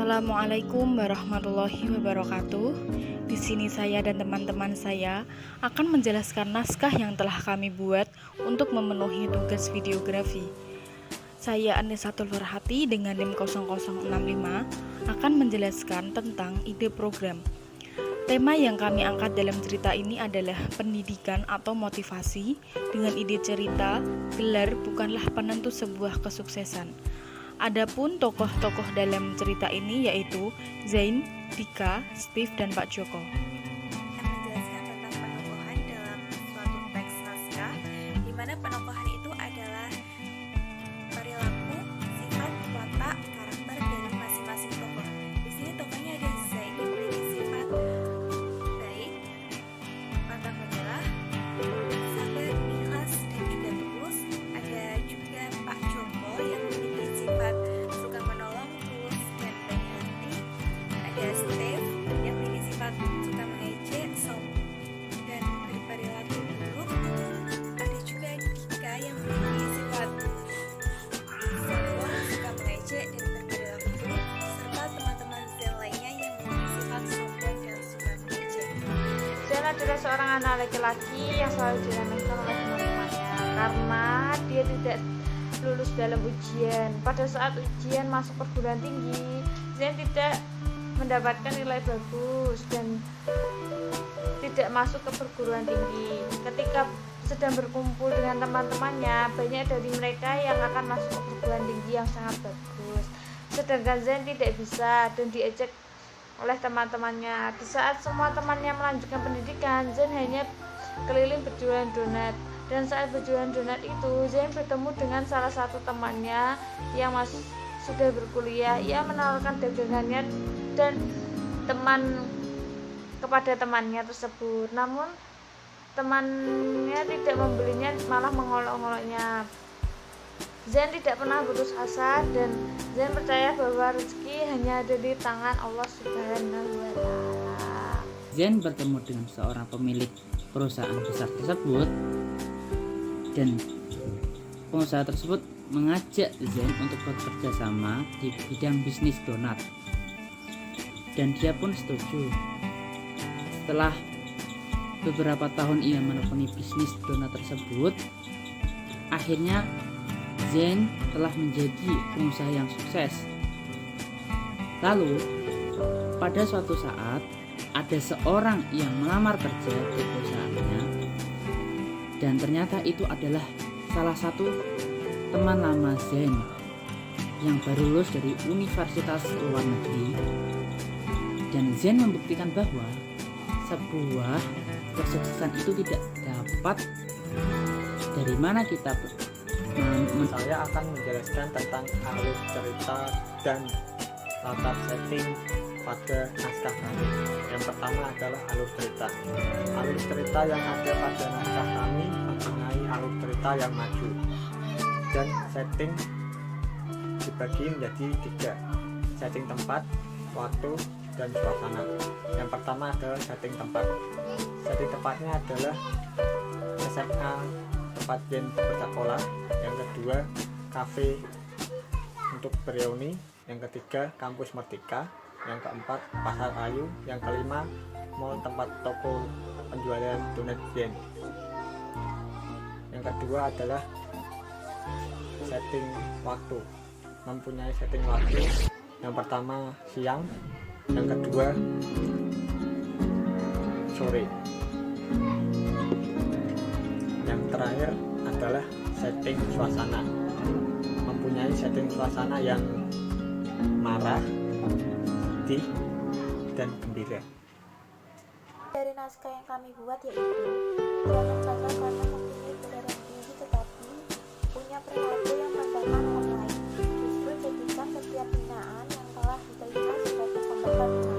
Assalamualaikum warahmatullahi wabarakatuh. Di sini saya dan teman-teman saya akan menjelaskan naskah yang telah kami buat untuk memenuhi tugas videografi. Saya Anisatul Farhati dengan NIM 0065 akan menjelaskan tentang ide program. Tema yang kami angkat dalam cerita ini adalah pendidikan atau motivasi dengan ide cerita, gelar bukanlah penentu sebuah kesuksesan. Adapun tokoh-tokoh dalam cerita ini yaitu Zain, Dika, Steve, dan Pak Joko. Menjelaskan tentang penokohan dalam suatu teks naskah, di mana penokohan itu adalah perilaku, sifat, watak, karakter dari masing-masing tokoh. Di sini tokohnya ada Zain yang memiliki sifat baik, pantang menyerah, sabar, ikhlas, dan indah tulus. Ada juga Pak Joko yang memiliki sifat suka menolong, tulus, dan baik hati. Ada Steve yang memiliki sifat suka mengejek, dan berperilaku buruk. Ada juga Dika yang memiliki sifat sombong, suka mengejek, dan berperilaku buruk, serta teman-teman Zen lainnya yang memiliki sifat sombong dan suka mengejek. Zen adalah seorang anak laki-laki yang selalu diremehkan oleh teman-temannya karena dia tidak lulus dalam ujian. Pada saat ujian masuk perguruan tinggi, Zen tidak mendapatkan nilai bagus dan tidak masuk ke perguruan tinggi. Ketika sedang berkumpul dengan teman-temannya, banyak dari mereka yang akan masuk ke perguruan tinggi yang sangat bagus, sedangkan Zen tidak bisa dan diejek oleh teman-temannya. Di saat semua temannya melanjutkan pendidikan, Zen hanya keliling berjualan donat. Dan saat berjualan donat itu, Zen bertemu dengan salah satu temannya yang masih sudah berkuliah. Ia menawarkan dagangannya dan kepada temannya tersebut. Namun temannya tidak membelinya, malah mengolok-oloknya. Zen tidak pernah putus asa dan Zen percaya bahwa rezeki hanya ada di tangan Allah Subhanahu wa Ta'ala. Zen bertemu dengan seorang pemilik perusahaan besar tersebut dan pengusaha tersebut mengajak Zen untuk bekerja sama di bidang bisnis donat dan dia pun setuju. Setelah beberapa tahun ia menekuni bisnis donat tersebut, akhirnya Zen telah menjadi pengusaha yang sukses. Lalu pada suatu saat ada seorang yang melamar kerja di perusahaannya dan ternyata itu adalah salah satu teman lama Zen yang baru lulus dari universitas luar negeri. Dan Zen membuktikan bahwa sebuah kesuksesan itu tidak dapat dari mana kita Saya akan menjelaskan tentang alur cerita dan latar setting pada naskah kami. Yang pertama adalah alur cerita. Alur cerita yang ada pada naskah kami mempunyai alur cerita yang maju dan setting dibagi menjadi 3: setting tempat, waktu, dan suasana. Yang pertama adalah setting tempat. Setting tempatnya adalah SMA tempat Zen bersekolah. Yang kedua, kafe untuk bereuni. Yang ketiga, kampus Merdeka. Yang keempat, pasar Ayu. Yang kelima, mall tempat toko penjualan donat Zen. Yang kedua adalah setting waktu. Mempunyai setting waktu. Yang pertama siang, yang kedua sore, yang terakhir adalah setting suasana. Mempunyai setting suasana yang marah, sedih, dan gembira. Dari naskah yang kami buat yaitu jangan bangga karena mempunyai gelar yang tinggi tetapi punya perilaku yang merendahkan orang lain. Justru jadikan setiap hinaan yang telah diterima sebagai pembekal